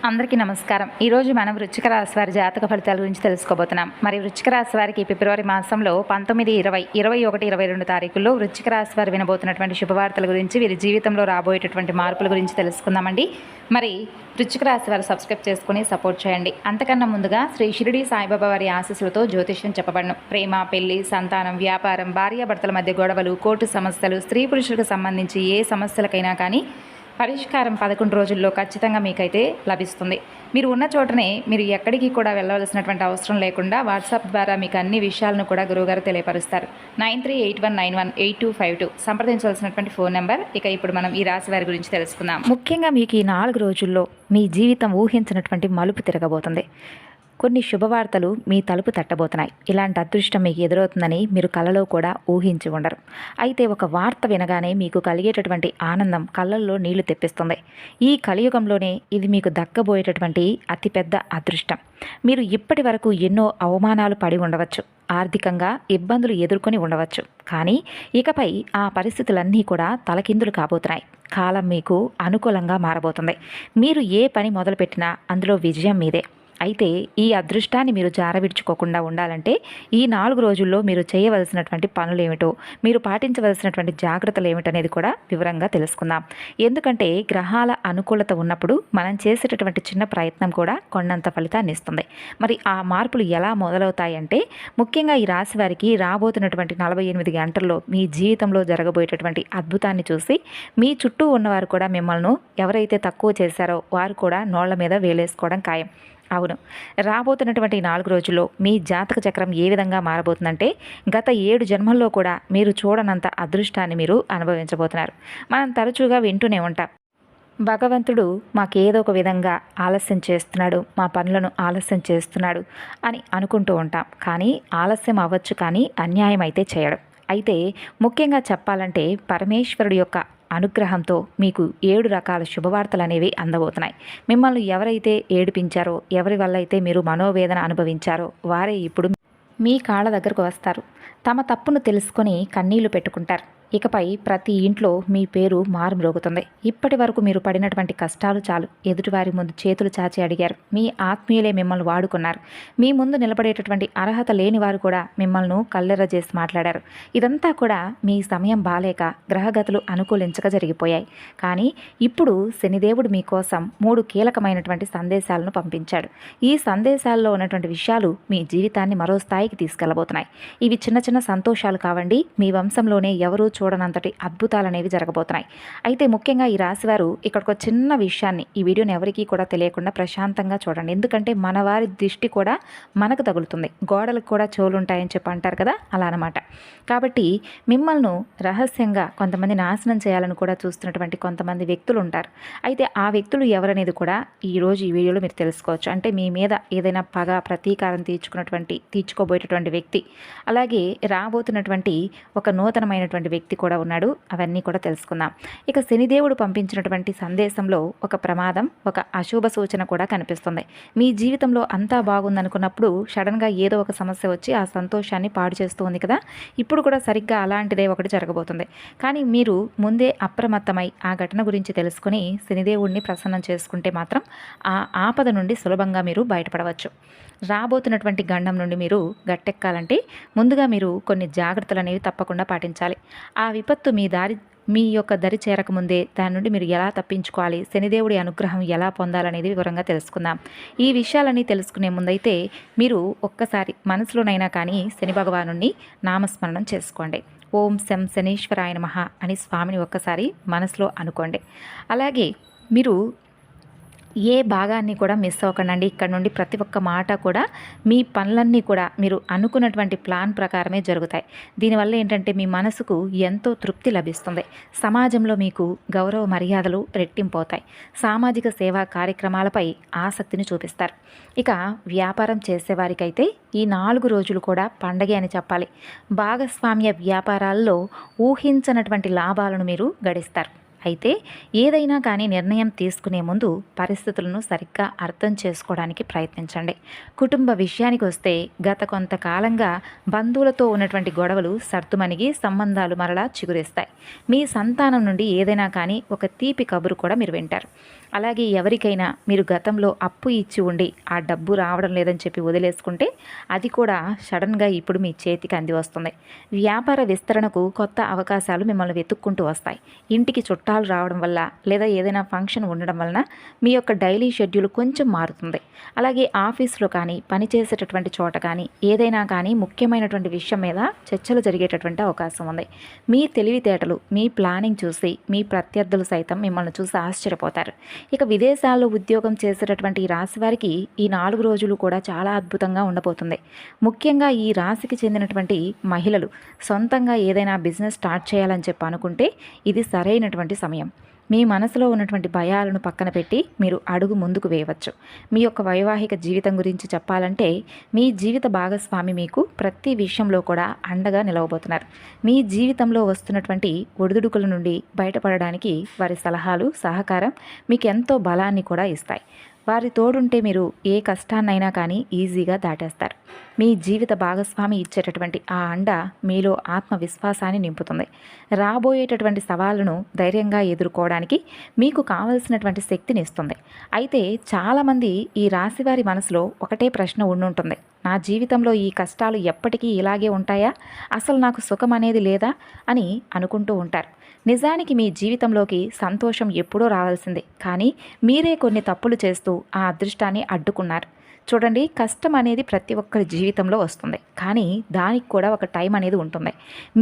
అందరికీ నమస్కారం. ఈరోజు మనం వృశ్చిక రాశి వారి జాతక ఫలితాల గురించి తెలుసుకోబోతున్నాం. మరి వృశ్చిక రాశి వారికి ఫిబ్రవరి మాసంలో 19, 20, 21, 22 తారీఖుల్లో వృశ్చిక రాశి వారు వినబోతున్నటువంటి శుభవార్తల గురించి, వీరి జీవితంలో రాబోయేటటువంటి మార్పుల గురించి తెలుసుకుందామండి. మరి వృశ్చిక రాశి వారు సబ్స్క్రైబ్ చేసుకుని సపోర్ట్ చేయండి. అంతకన్నా ముందుగా శ్రీ షిరిడి సాయిబాబా వారి ఆశీస్సులతో జ్యోతిష్యం చెప్పబడను. ప్రేమ, పెళ్లి, సంతానం, వ్యాపారం, భార్యాభర్తల మధ్య గొడవలు, కోర్టు సమస్యలు, స్త్రీ పురుషులకు సంబంధించి ఏ సమస్యలకైనా కానీ పరిష్కారం 11 రోజుల్లో ఖచ్చితంగా మీకైతే లభిస్తుంది. మీరు ఉన్న చోటనే మీరు ఎక్కడికి కూడా వెళ్ళవలసినటువంటి అవసరం లేకుండా వాట్సాప్ ద్వారా మీకు అన్ని విషయాలను కూడా గురువుగారు తెలియపరుస్తారు. 9381918252 సంప్రదించవలసినటువంటి ఫోన్ నెంబర్. ఇక ఇప్పుడు మనం ఈ రాశి వారి గురించి తెలుసుకుందాం. ముఖ్యంగా మీకు ఈ 4 రోజుల్లో మీ జీవితం ఊహించినటువంటి మలుపు తిరగబోతుంది. కొన్ని శుభవార్తలు మీ తలుపు తట్టబోతున్నాయి. ఇలాంటి అదృష్టం మీకు ఎదురవుతుందని మీరు కలలో కూడా ఊహించి ఉండరు. అయితే ఒక వార్త వినగానే మీకు కలిగేటటువంటి ఆనందం కళ్ళల్లో నీళ్లు తెప్పిస్తుంది. ఈ కలియుగంలోనే ఇది మీకు దక్కబోయేటటువంటి అతిపెద్ద అదృష్టం. మీరు ఇప్పటి వరకు ఎన్నో అవమానాలు పడి ఉండవచ్చు, ఆర్థికంగా ఇబ్బందులు ఎదుర్కొని ఉండవచ్చు. కానీ ఇకపై ఆ పరిస్థితులన్నీ కూడా తలకిందులు కాబోతున్నాయి. కాలం మీకు అనుకూలంగా మారబోతుంది. మీరు ఏ పని మొదలుపెట్టినా అందులో విజయం మీదే. అయితే ఈ అదృష్టాన్ని మీరు జారవిడ్చుకోకుండా ఉండాలంటే ఈ 4 రోజుల్లో మీరు చేయవలసినటువంటి పనులు ఏమిటో, మీరు పాటించవలసినటువంటి జాగ్రత్తలు ఏమిటనేది కూడా వివరంగా తెలుసుకుందాం. ఎందుకంటే గ్రహాల అనుకూలత ఉన్నప్పుడు మనం చేసేటటువంటి చిన్న ప్రయత్నం కూడా కొండంత ఫలితాన్ని ఇస్తుంది. మరి ఆ మార్పులు ఎలా మొదలవుతాయంటే, ముఖ్యంగా ఈ రాశి వారికి రాబోతున్నటువంటి 48 గంటల్లో మీ జీవితంలో జరగబోయేటటువంటి అద్భుతాన్ని చూసి మీ చుట్టూ ఉన్నవారు కూడా మిమ్మల్ని ఎవరైతే తక్కువ చేశారో వారు కూడా నోళ్ల మీద వేలేసుకోవడం ఖాయం. అవును, రాబోతున్నటువంటి 4 రోజుల్లో మీ జాతక చక్రం ఏ విధంగా మారబోతుందంటే, గత 7 జన్మల్లో కూడా మీరు చూడనంత అదృష్టాన్ని మీరు అనుభవించబోతున్నారు. మనం తరచుగా వింటూనే ఉంటాం, భగవంతుడు మాకేదో ఒక విధంగా ఆలస్యం చేస్తున్నాడు, మా పనులను ఆలస్యం చేస్తున్నాడు అని అనుకుంటూ ఉంటాం. కానీ ఆలస్యం అవ్వచ్చు, కానీ అన్యాయం అయితే చేయడం. అయితే ముఖ్యంగా చెప్పాలంటే పరమేశ్వరుడి యొక్క అనుగ్రహంతో మీకు 7 రకాల శుభవార్తలు అనేవి అందబోతున్నాయి. మిమ్మల్ని ఎవరైతే ఏడిపించారో, ఎవరి వల్ల అయితే మీరు మనోవేదన అనుభవించారో వారే ఇప్పుడు మీ కాళ్ళ దగ్గరకు వస్తారు. తమ తప్పును తెలుసుకొని కన్నీళ్లు పెట్టుకుంటారు. ఇకపై ప్రతి ఇంట్లో మీ పేరు మారుమ్రోగుతుంది. ఇప్పటి వరకు మీరు పడినటువంటి కష్టాలు చాలు. ఎదుటివారి ముందు చేతులు చాచి అడిగారు. మీ ఆత్మీయులే మిమ్మల్ని వాడుకున్నారు. మీ ముందు నిలబడేటటువంటి అర్హత లేని వారు కూడా మిమ్మల్ని కల్లెర్ర చేసి మాట్లాడారు. ఇదంతా కూడా మీ సమయం బాలేక గ్రహగతులు అనుకూలించక జరిగిపోయాయి. కానీ ఇప్పుడు శనిదేవుడు మీకోసం 3 కీలకమైనటువంటి సందేశాలను పంపించాడు. ఈ సందేశాల్లో ఉన్నటువంటి విషయాలు మీ జీవితాన్ని మరో స్థాయికి తీసుకెళ్లబోతున్నాయి. ఇవి చిన్న చిన్న సంతోషాలు కావండి. మీ వంశంలోనే ఎవరూ చూడనంతటి అద్భుతాలు అనేవి జరగబోతున్నాయి. అయితే ముఖ్యంగా ఈ రాశివారు ఇక్కడికి ఒక చిన్న విషయాన్ని, ఈ వీడియోని ఎవరికీ కూడా తెలియకుండా ప్రశాంతంగా చూడండి. ఎందుకంటే మన వారి దృష్టి కూడా మనకు తగులుతుంది. గోడలకు కూడా చెవులు ఉంటాయని చెప్పి అంటారు కదా, అలా అనమాట. కాబట్టి మిమ్మల్ని రహస్యంగా కొంతమంది నాశనం చేయాలని కూడా చూస్తున్నటువంటి కొంతమంది వ్యక్తులు ఉంటారు. అయితే ఆ వ్యక్తులు ఎవరనేది కూడా ఈరోజు ఈ వీడియోలో మీరు తెలుసుకోవచ్చు. అంటే మీ మీద ఏదైనా పగ, ప్రతీకారం తీర్చుకోబోయేటటువంటి వ్యక్తి, అలాగే రాబోతున్నటువంటి ఒక నూతనమైనటువంటి వ్యక్తి కూడా ఉన్నాడు. అవన్నీ కూడా తెలుసుకుందాం. ఇక శనిదేవుడు పంపించినటువంటి సందేశంలో ఒక ప్రమాదం, ఒక అశుభ సూచన కూడా కనిపిస్తుంది. మీ జీవితంలో అంతా బాగుందనుకున్నప్పుడు సడన్గా ఏదో ఒక సమస్య వచ్చి ఆ సంతోషాన్ని పాడు చేస్తూ ఉంది కదా, ఇప్పుడు కూడా సరిగ్గా అలాంటిదే ఒకటి జరగబోతుంది. కానీ మీరు ముందే అప్రమత్తమై ఆ ఘటన గురించి తెలుసుకుని శనిదేవుడిని ప్రసన్నం చేసుకుంటే మాత్రం ఆ ఆపద నుండి సులభంగా మీరు బయటపడవచ్చు. రాబోతున్నటువంటి గండం నుండి మీరు గట్టెక్కాలంటే ముందుగా మీరు కొన్ని జాగ్రత్తలు అనేవి తప్పకుండా పాటించాలి. ఆ విపత్తు మీ యొక్క దరి చేరకముందే దాని నుండి మీరు ఎలా తప్పించుకోవాలి, శనిదేవుడి అనుగ్రహం ఎలా పొందాలనేది వివరంగా తెలుసుకుందాం. ఈ విషయాలన్నీ తెలుసుకునే ముందైతే మీరు ఒక్కసారి మనసులోనైనా కానీ శని భగవానుని నామస్మరణం చేసుకోండి. ఓం శం శనీశ్వరాయ నమః అని స్వామిని ఒక్కసారి మనసులో అనుకోండి. అలాగే మీరు ఏ భాగాన్ని కూడా మిస్ అవ్వకండి. ఇక్కడ నుండి ప్రతి ఒక్క మాట కూడా మీ పనులన్నీ కూడా మీరు అనుకున్నటువంటి ప్లాన్ ప్రకారమే జరుగుతాయి. దీనివల్ల ఏంటంటే మీ మనసుకు ఎంతో తృప్తి లభిస్తుంది. సమాజంలో మీకు గౌరవ మర్యాదలు రెట్టింపోతాయి. సామాజిక సేవా కార్యక్రమాలపై ఆసక్తిని చూపిస్తారు. ఇక వ్యాపారం చేసేవారికైతే ఈ 4 రోజులు కూడా పండగే అని చెప్పాలి. భాగస్వామ్య వ్యాపారాల్లో ఊహించనటువంటి లాభాలను మీరు గడిస్తారు. అయితే ఏదైనా కానీ నిర్ణయం తీసుకునే ముందు పరిస్థితులను సరిగ్గా అర్థం చేసుకోవడానికి ప్రయత్నించండి. కుటుంబ విషయానికి వస్తే గత కొంతకాలంగా బంధువులతో ఉన్నటువంటి గొడవలు సర్దుమణిగి సంబంధాలు మరలా చిగురిస్తాయి. మీ సంతానం నుండి ఏదైనా కానీ ఒక తీపి కబురు కూడా మీరు వింటారు. అలాగే ఎవరికైనా మీరు గతంలో అప్పు ఇచ్చి ఉండి ఆ డబ్బు రావడం లేదని చెప్పి వదిలేసుకుంటే అది కూడా సడన్గా ఇప్పుడు మీ చేతికి అంది వస్తుంది. వ్యాపార విస్తరణకు కొత్త అవకాశాలు మిమ్మల్ని వెతుక్కుంటూ వస్తాయి. ఇంటికి చుట్టాలు రావడం వల్ల లేదా ఏదైనా ఫంక్షన్ ఉండడం వలన మీ యొక్క డైలీ షెడ్యూల్ కొంచెం మారుతుంది. అలాగే ఆఫీస్లో కానీ పనిచేసేటటువంటి చోట కానీ ఏదైనా కానీ ముఖ్యమైనటువంటి విషయం మీద చర్చలు జరిగేటటువంటి అవకాశం ఉంది. మీ తెలివితేటలు మీ ప్లానింగ్ చూసి మీ ప్రత్యర్థులు సైతం మిమ్మల్ని చూసి ఆశ్చర్యపోతారు. ఇక విదేశాల్లో ఉద్యోగం చేసేటటువంటి ఈ రాశి వారికి ఈ 4 రోజులు కూడా చాలా అద్భుతంగా ఉండబోతుంది. ముఖ్యంగా ఈ రాశికి చెందినటువంటి మహిళలు సొంతంగా ఏదైనా బిజినెస్ స్టార్ట్ చేయాలని చెప్పి అనుకుంటే ఇది సరైనటువంటి సమయం. మీ మనసులో ఉన్నటువంటి భయాలను పక్కన పెట్టి మీరు అడుగు ముందుకు వేయవచ్చు. మీ యొక్క వైవాహిక జీవితం గురించి చెప్పాలంటే మీ జీవిత భాగస్వామి మీకు ప్రతి విషయంలో కూడా అండగా నిలవబోతున్నారు. మీ జీవితంలో వస్తున్నటువంటి ఒడిదుడుకుల నుండి బయటపడడానికి వారి సలహాలు సహకారం మీకు ఎంతో బలాన్ని కూడా ఇస్తాయి. వారి తోడుంటే మీరు ఏ కష్టాన్నైనా కానీ ఈజీగా దాటేస్తారు. మీ జీవిత భాగస్వామి ఇచ్చేటటువంటి ఆ అండ మీలో ఆత్మవిశ్వాసాన్ని నింపుతుంది. రాబోయేటటువంటి సవాళ్లను ధైర్యంగా ఎదుర్కోవడానికి మీకు కావలసినటువంటి శక్తిని ఇస్తుంది. అయితే చాలామంది ఈ రాశివారి మనసులో ఒకటే ప్రశ్న ఉండుంటుంది. నా జీవితంలో ఈ కష్టాలు ఎప్పటికీ ఇలాగే ఉంటాయా? అసలు నాకు సుఖం అనేది లేదా అని అనుకుంటూ ఉంటారు. నిజానికి మీ జీవితంలోకి సంతోషం ఎప్పుడో రావాల్సిందే, కానీ మీరే కొన్ని తప్పులు చేస్తూ ఆ అదృష్టాన్ని అడ్డుకున్నారు. చూడండి, కష్టం అనేది ప్రతి ఒక్కరి జీవితంలో వస్తుంది, కానీ దానికి కూడా ఒక టైం అనేది ఉంటుంది.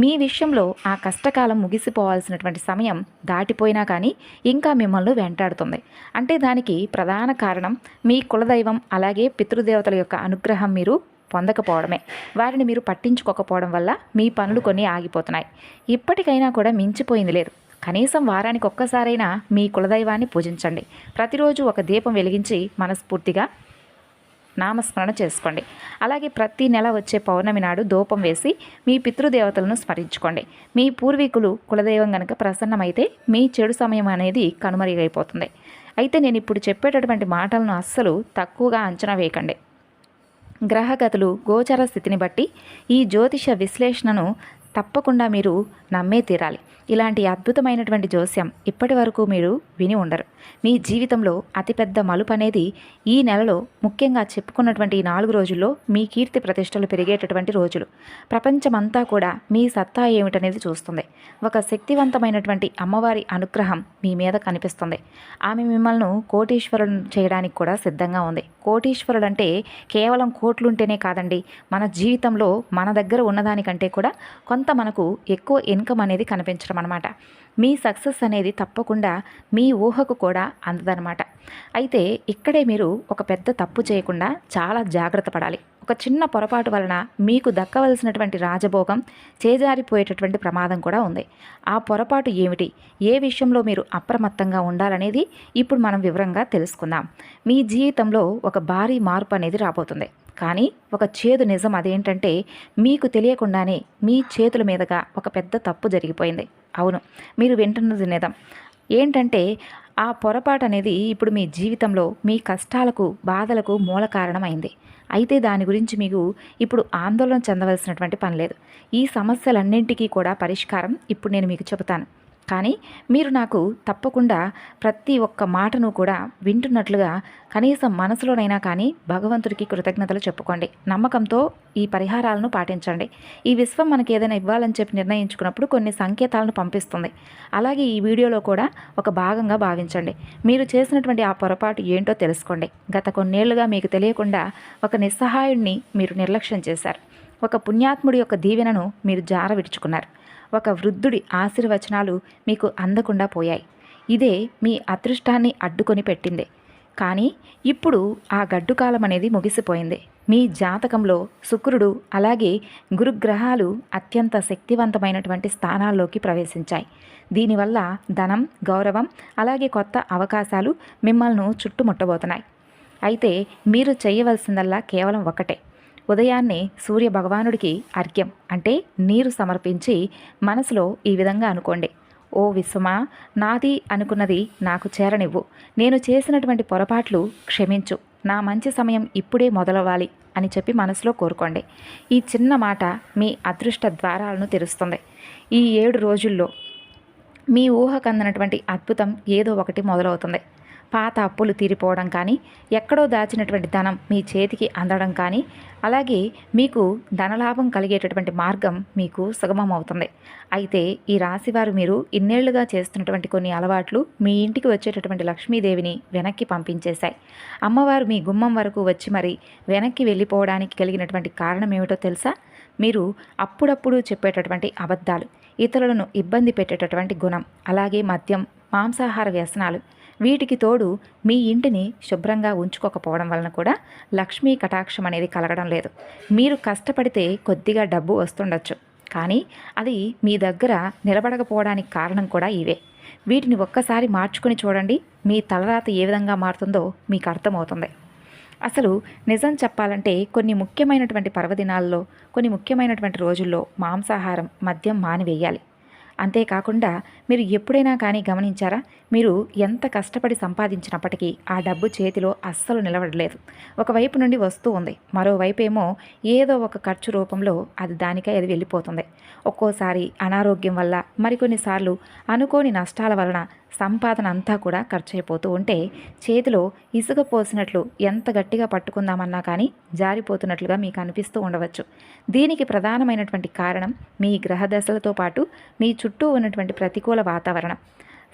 మీ విషయంలో ఆ కష్టకాలం ముగిసిపోవాల్సినటువంటి సమయం దాటిపోయినా కానీ ఇంకా మిమ్మల్ని వెంటాడుతుంది. అంటే దానికి ప్రధాన కారణం మీ కులదైవం అలాగే పితృదేవతల యొక్క అనుగ్రహం మీరు పొందకపోవడమే. వారిని మీరు పట్టించుకోకపోవడం వల్ల మీ పనులు కొన్ని ఆగిపోతున్నాయి. ఇప్పటికైనా కూడా మించిపోయింది లేదు. కనీసం వారానికి ఒక్కసారైనా మీ కులదైవాన్ని పూజించండి. ప్రతిరోజు ఒక దీపం వెలిగించి మనస్ఫూర్తిగా నామస్మరణ చేసుకోండి. అలాగే ప్రతి నెల వచ్చే పౌర్ణమి నాడు ధూపం వేసి మీ పితృదేవతలను స్మరించుకోండి. మీ పూర్వీకులు కులదైవం కనుక ప్రసన్నమైతే మీ చెడు సమయం అనేది కనుమరుగైపోతుంది. అయితే నేను ఇప్పుడు చెప్పేటటువంటి మాటలను అస్సలు తక్కువగా అంచనా వేయకండి. గ్రహగతులు గోచర స్థితిని బట్టి ఈ జ్యోతిష విశ్లేషణను తప్పకుండా మీరు నమ్మే తీరాలి. ఇలాంటి అద్భుతమైనటువంటి జోస్యం ఇప్పటి వరకు మీరు విని ఉండరు. మీ జీవితంలో అతిపెద్ద మలుపు అనేది ఈ నెలలో ముఖ్యంగా చెప్పుకున్నటువంటి ఈ 4 రోజుల్లో మీ కీర్తి ప్రతిష్టలు పెరిగేటటువంటి రోజులు. ప్రపంచమంతా కూడా మీ సత్తా ఏమిటనేది చూస్తుంది. ఒక శక్తివంతమైనటువంటి అమ్మవారి అనుగ్రహం మీ మీద కనిపిస్తుంది. ఆమె మిమ్మల్ని కోటీశ్వరులను చేయడానికి కూడా సిద్ధంగా ఉంది. కోటీశ్వరుడు అంటే కేవలం కోట్లుంటేనే కాదండి, మన జీవితంలో మన దగ్గర ఉన్నదానికంటే కూడా కొంత మనకు ఎక్కువ ఇన్కమ్ అనేది కనిపించడం అన్నమాట. మీ సక్సెస్ అనేది తప్పకుండా మీ ఊహకు కూడా అందదనమాట. అయితే ఇక్కడే మీరు ఒక పెద్ద తప్పు చేయకుండా చాలా జాగ్రత్త పడాలి. ఒక చిన్న పొరపాటు వలన మీకు దక్కవలసినటువంటి రాజభోగం చేజారిపోయేటటువంటి ప్రమాదం కూడా ఉంది. ఆ పొరపాటు ఏమిటి, ఏ విషయంలో మీరు అప్రమత్తంగా ఉండాలనేది ఇప్పుడు మనం వివరంగా తెలుసుకుందాం. మీ జీవితంలో ఒక భారీ మార్పు అనేది రాబోతుంది. కానీ ఒక చేదు నిజం అదేంటంటే మీకు తెలియకుండానే మీ చేతుల మీదుగా ఒక పెద్ద తప్పు జరిగిపోయింది. అవును, మీరు వింటున్నది నిజం. ఏంటంటే ఆ పొరపాటు అనేది ఇప్పుడు మీ జీవితంలో మీ కష్టాలకు బాధలకు మూల కారణమైంది. అయితే దాని గురించి మీకు ఇప్పుడు ఆందోళన చెందవలసినటువంటి పని లేదు. ఈ సమస్యలన్నింటికీ కూడా పరిష్కారం ఇప్పుడు నేను మీకు చెబుతాను. కానీ మీరు నాకు తప్పకుండా ప్రతి ఒక్క మాటను కూడా వింటున్నట్లుగా కనీసం మనసులోనైనా కానీ భగవంతుడికి కృతజ్ఞతలు చెప్పుకోండి. నమ్మకంతో ఈ పరిహారాలను పాటించండి. ఈ విశ్వం మనకి ఏదైనా ఇవ్వాలని చెప్పి నిర్ణయించుకున్నప్పుడు కొన్ని సంకేతాలను పంపిస్తుంది. అలాగే ఈ వీడియోలో కూడా ఒక భాగంగా భావించండి. మీరు చేసినటువంటి ఆ పొరపాటు ఏంటో తెలుసుకోండి. గత కొన్నేళ్లుగా మీకు తెలియకుండా ఒక నిస్సహాయుడిని మీరు నిర్లక్ష్యం చేశారు. ఒక పుణ్యాత్ముడి యొక్క దీవెనను మీరు జార విడుచుకున్నారు. ఒక వృద్ధుడి ఆశీర్వచనాలు మీకు అందకుండా పోయాయి. ఇదే మీ అదృష్టాన్ని అడ్డుకొని పెట్టింది. కానీ ఇప్పుడు ఆ గడ్డుకాలం అనేది ముగిసిపోయింది. మీ జాతకంలో శుక్రుడు అలాగే గురుగ్రహాలు అత్యంత శక్తివంతమైనటువంటి స్థానాల్లోకి ప్రవేశించాయి. దీనివల్ల ధనం, గౌరవం అలాగే కొత్త అవకాశాలు మిమ్మల్ని చుట్టుముట్టబోతున్నాయి. అయితే మీరు చేయవలసిందల్లా కేవలం ఒకటే. ఉదయాన్నే సూర్య భగవానుడికి అర్ఘ్యం అంటే నీరు సమర్పించి మనసులో ఈ విధంగా అనుకోండి: ఓ విశ్వమా, నాది అనుకున్నది నాకు చేరనివ్వు. నేను చేసినటువంటి పొరపాట్లు క్షమించు. నా మంచి సమయం ఇప్పుడే మొదలవ్వాలి అని చెప్పి మనసులో కోరుకోండి. ఈ చిన్న మాట మీ అదృష్ట ద్వారాలను తెరుస్తుంది. ఈ 7 రోజుల్లో మీ ఊహకందనటువంటి అద్భుతం ఏదో ఒకటి మొదలవుతుంది. పాత అప్పులు తీరిపోవడం కానీ, ఎక్కడో దాచినటువంటి ధనం మీ చేతికి అందడం కానీ, అలాగే మీకు ధనలాభం కలిగేటటువంటి మార్గం మీకు సుగమం అవుతుంది. అయితే ఈ రాశివారు మీరు ఇన్నేళ్లుగా చేస్తున్నటువంటి కొన్ని అలవాట్లు మీ ఇంటికి వచ్చేటటువంటి లక్ష్మీదేవిని వెనక్కి పంపించేశాయి. అమ్మవారు మీ గుమ్మం వరకు వచ్చి మరి వెనక్కి వెళ్ళిపోవడానికి కలిగినటువంటి కారణం ఏమిటో తెలుసా? మీరు అప్పుడప్పుడు చెప్పేటటువంటి అబద్ధాలు, ఇతరులను ఇబ్బంది పెట్టేటటువంటి గుణం, అలాగే మద్యం, మాంసాహార వ్యసనాలు, వీటికి తోడు మీ ఇంటిని శుభ్రంగా ఉంచుకోకపోవడం వలన కూడా లక్ష్మీ కటాక్షం అనేది కలగడం లేదు. మీరు కష్టపడితే కొద్దిగా డబ్బు వస్తుండొచ్చు, కానీ అది మీ దగ్గర నిలబడకపోవడానికి కారణం కూడా ఇవే. వీటిని ఒక్కసారి మార్చుకొని చూడండి, మీ తలరాత ఏ విధంగా మారుతుందో మీకు అర్థమవుతుంది. అసలు నిజం చెప్పాలంటే కొన్ని ముఖ్యమైనటువంటి పర్వదినాల్లో, కొన్ని ముఖ్యమైనటువంటి రోజుల్లో మాంసాహారం, మద్యం మానివేయాలి. అంతేకాకుండా మీరు ఎప్పుడైనా కానీ గమనించారా? మీరు ఎంత కష్టపడి సంపాదించినప్పటికీ ఆ డబ్బు చేతిలో అస్సలు నిలబడలేదు. ఒకవైపు నుండి వస్తూ ఉంది, మరోవైపు ఏమో ఏదో ఒక ఖర్చు రూపంలో అది దానికై అది వెళ్ళిపోతుంది. ఒక్కోసారి అనారోగ్యం వల్ల, మరికొన్నిసార్లు అనుకోని నష్టాల వలన సంపాదన అంతా కూడా ఖర్చు అయిపోతూ ఉంటే చేతిలో ఇసుక పోసినట్లు ఎంత గట్టిగా పట్టుకుందామన్నా కానీ జారిపోతున్నట్లుగా మీకు అనిపిస్తూ ఉండవచ్చు. దీనికి ప్రధానమైనటువంటి కారణం మీ గ్రహదశలతో పాటు మీ చుట్టూ ఉన్నటువంటి ప్రతికూల వాతావరణం.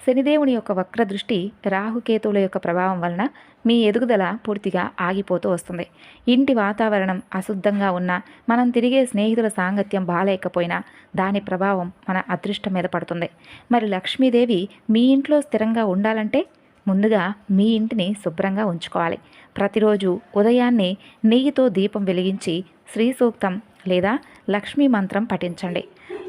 శనిదేవుని యొక్క వక్ర దృష్టి, రాహుకేతువుల యొక్క ప్రభావం వలన మీ ఎదుగుదల పూర్తిగా ఆగిపోతూ వస్తుంది. ఇంటి వాతావరణం అశుద్ధంగా ఉన్నా, మనం తిరిగే స్నేహితుల సాంగత్యం బాలేకపోయినా దాని ప్రభావం మన అదృష్టం మీద పడుతుంది. మరి లక్ష్మీదేవి మీ ఇంట్లో స్థిరంగా ఉండాలంటే ముందుగా మీ ఇంటిని శుభ్రంగా ఉంచుకోవాలి. ప్రతిరోజు ఉదయాన్నే నెయ్యితో దీపం వెలిగించి శ్రీ సూక్తం లేదా లక్ష్మీ మంత్రం పఠించండి.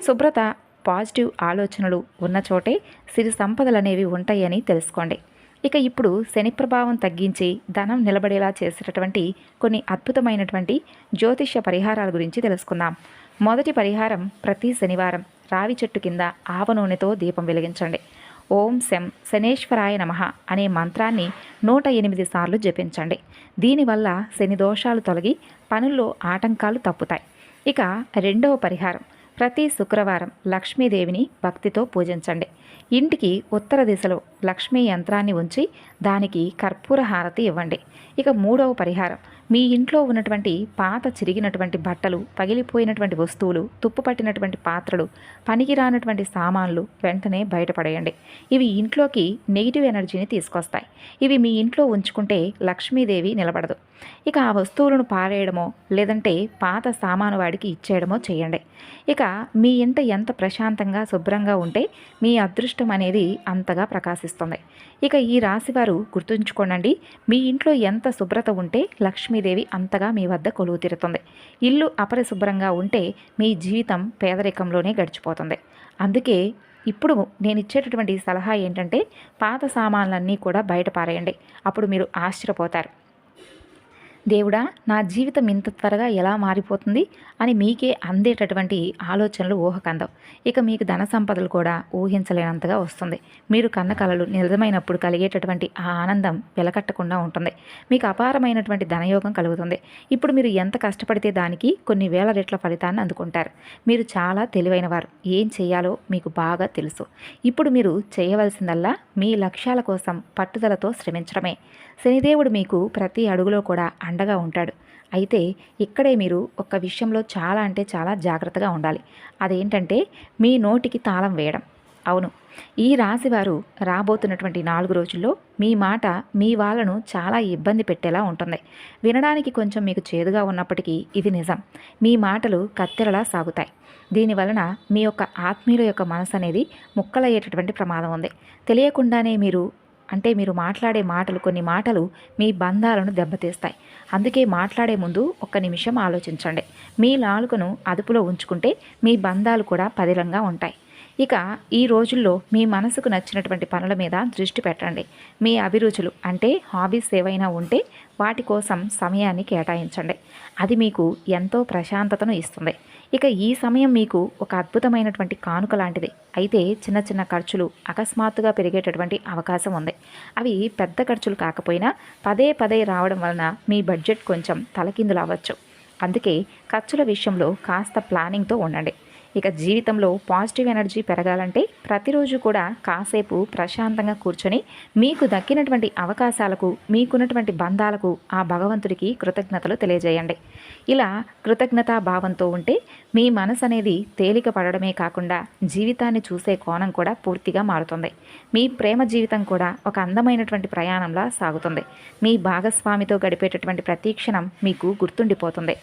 శుభ్రత, పాజిటివ్ ఆలోచనలు ఉన్న చోటే సిరి సంపదలు అనేవి ఉంటాయని తెలుసుకోండి. ఇక ఇప్పుడు శని ప్రభావం తగ్గించి ధనం నిలబడేలా చేసేటటువంటి కొన్ని అద్భుతమైనటువంటి జ్యోతిష్య పరిహారాల గురించి తెలుసుకుందాం. మొదటి పరిహారం, ప్రతి శనివారం రావి చెట్టు కింద ఆవ నూనెతో దీపం వెలిగించండి. ఓం శం శనేశ్వరాయ నమః అనే మంత్రాన్ని 108 సార్లు జపించండి. దీనివల్ల శని దోషాలు తొలగి పనుల్లో ఆటంకాలు తప్పుతాయి. ఇక రెండవ పరిహారం, ప్రతి శుక్రవారం లక్ష్మీదేవిని భక్తితో పూజించండి. ఇంటికి ఉత్తర దిశలో లక్ష్మీ యంత్రాన్ని ఉంచి దానికి కర్పూర హారతి ఇవ్వండి. ఇక మూడవ పరిహారం, మీ ఇంట్లో ఉన్నటువంటి పాత చిరిగినటువంటి బట్టలు, పగిలిపోయినటువంటి వస్తువులు, తుప్పు పట్టినటువంటి పాత్రలు, పనికిరానటువంటి సామాన్లు వెంటనే బయటపడేయండి. ఇవి ఇంట్లోకి నెగిటివ్ ఎనర్జీని తీసుకొస్తాయి. ఇవి మీ ఇంట్లో ఉంచుకుంటే లక్ష్మీదేవి నిలబడదు. ఇక ఆ వస్తువులను పారేయడమో లేదంటే పాత సామాను వాడికి ఇచ్చేయడమో చేయండి. ఇక మీ ఇంట ఎంత ప్రశాంతంగా శుభ్రంగా ఉంటే మీ అదృష్టం అనేది అంతగా ప్రకాశిస్తుంది. ఇక ఈ రాశివారు గుర్తుంచుకోనండి, మీ ఇంట్లో ఎంత శుభ్రత ఉంటే లక్ష్మీదేవి అంతగా మీ వద్ద కొలువు తీరుతుంది. ఇల్లు అపరిశుభ్రంగా ఉంటే మీ జీవితం పేదరికంలోనే గడిచిపోతుంది. అందుకే ఇప్పుడు నేను ఇచ్చేటటువంటి సలహా ఏంటంటే పాత సామాన్లన్నీ కూడా బయట పారేయండి. అప్పుడు మీరు ఆశ్చర్యపోతారు, దేవుడా, నా జీవితం ఇంత త్వరగా ఎలా మారిపోతుంది అని మీకే అందేటటువంటి ఆలోచనలు ఊహకందవు. ఇక మీకు ధన సంపదలు కూడా ఊహించలేనంతగా వస్తుంది. మీరు కన్న కలలు నిజమైనప్పుడు కలిగేటటువంటి ఆ ఆనందం వెలకట్టకుండా ఉంటుంది. మీకు అపారమైనటువంటి ధనయోగం కలుగుతుంది. ఇప్పుడు మీరు ఎంత కష్టపడితే దానికి కొన్ని వేల రెట్ల ఫలితాన్ని అందుకుంటారు. మీరు చాలా తెలివైన వారు, ఏం చేయాలో మీకు బాగా తెలుసు. ఇప్పుడు మీరు చేయవలసిందల్లా మీ లక్ష్యాల కోసం పట్టుదలతో శ్రమించడమే. శనిదేవుడు మీకు ప్రతి అడుగులో కూడా అండగా ఉంటాడు. అయితే ఇక్కడే మీరు ఒక్క విషయంలో చాలా అంటే చాలా జాగ్రత్తగా ఉండాలి. అదేంటంటే మీ నోటికి తాళం వేయడం. అవును, ఈ రాశివారు రాబోతున్నటువంటి 4 రోజుల్లో మీ మాట మీ వాళ్ళను చాలా ఇబ్బంది పెట్టేలా ఉంటుంది. వినడానికి కొంచెం మీకు చేదుగా ఉన్నప్పటికీ ఇది నిజం. మీ మాటలు కత్తెరలా సాగుతాయి. దీనివలన మీ యొక్క ఆత్మీయుల యొక్క మనసు అనేది ముక్కలయ్యేటటువంటి ప్రమాదం ఉంది. తెలియకుండానే మీరు మాట్లాడే మాటలు, కొన్ని మాటలు మీ బంధాలను దెబ్బతీస్తాయి. అందుకే మాట్లాడే ముందు ఒక్క నిమిషం ఆలోచించండి. మీ నాలుకను అదుపులో ఉంచుకుంటే మీ బంధాలు కూడా పదిలంగా ఉంటాయి. ఇక ఈ రోజుల్లో మీ మనసుకు నచ్చినటువంటి పనుల మీద దృష్టి పెట్టండి. మీ అభిరుచులు అంటే హాబీస్ ఏవైనా ఉంటే వాటి కోసం సమయాన్ని కేటాయించండి. అది మీకు ఎంతో ప్రశాంతతను ఇస్తుంది. ఇక ఈ సమయం మీకు ఒక అద్భుతమైనటువంటి కానుక లాంటిది. అయితే చిన్న చిన్న ఖర్చులు అకస్మాత్తుగా పెరిగేటటువంటి అవకాశం ఉంది. అవి పెద్ద ఖర్చులు కాకపోయినా పదే పదే రావడం వలన మీ బడ్జెట్ కొంచెం తలకిందులు అవ్వచ్చు. అందుకే ఖర్చుల విషయంలో కాస్త ప్లానింగ్తో ఉండండి. ఇక జీవితంలో పాజిటివ్ ఎనర్జీ పెరగాలంటే ప్రతిరోజు కూడా కాసేపు ప్రశాంతంగా కూర్చొని మీకు దక్కినటువంటి అవకాశాలకు, మీకున్నటువంటి బంధాలకు ఆ భగవంతుడికి కృతజ్ఞతలు తెలియజేయండి. ఇలా కృతజ్ఞతా భావంతో ఉంటే మీ మనసు అనేది తేలిక పడడమే కాకుండా జీవితాన్ని చూసే కోణం కూడా పూర్తిగా మారుతుంది. మీ ప్రేమ జీవితం కూడా ఒక అందమైనటువంటి ప్రయాణంలా సాగుతుంది. మీ భాగస్వామితో గడిపేటటువంటి ప్రతి క్షణం మీకు గుర్తుండిపోతుంది.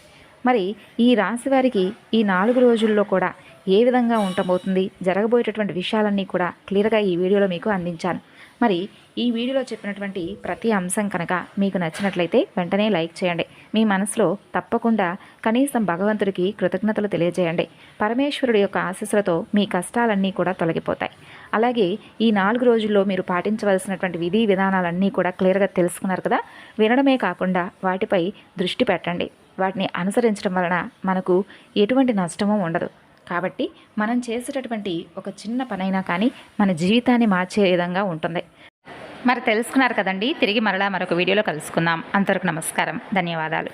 మరి ఈ రాశి వారికి ఈ 4 రోజుల్లో కూడా ఏ విధంగా ఉండబోతుంది, జరగబోయేటటువంటి విషయాలన్నీ కూడా క్లియర్గా ఈ వీడియోలో మీకు అందించాను. మరి ఈ వీడియోలో చెప్పినటువంటి ప్రతి అంశం కనుక మీకు నచ్చినట్లయితే వెంటనే లైక్ చేయండి. మీ మనసులో తప్పకుండా కనీసం భగవంతుడికి కృతజ్ఞతలు తెలియజేయండి. పరమేశ్వరుడి యొక్క ఆశీస్సులతో మీ కష్టాలన్నీ కూడా తొలగిపోతాయి. అలాగే ఈ 4 రోజుల్లో మీరు పాటించవలసినటువంటి విధి విధానాలన్నీ కూడా క్లియర్గా తెలుసుకున్నారు కదా. వినడమే కాకుండా వాటిపై దృష్టి పెట్టండి. వాటిని అనుసరించడం వలన మనకు ఎటువంటి నష్టమూ ఉండదు. కాబట్టి మనం చేసేటటువంటి ఒక చిన్న పనైనా కానీ మన జీవితాన్ని మార్చే విధంగా ఉంటుంది. మరి తెలుసుకున్నారు కదండి. తిరిగి మరలా మరొక వీడియోలో కలుసుకుందాం. అంతవరకు నమస్కారం, ధన్యవాదాలు.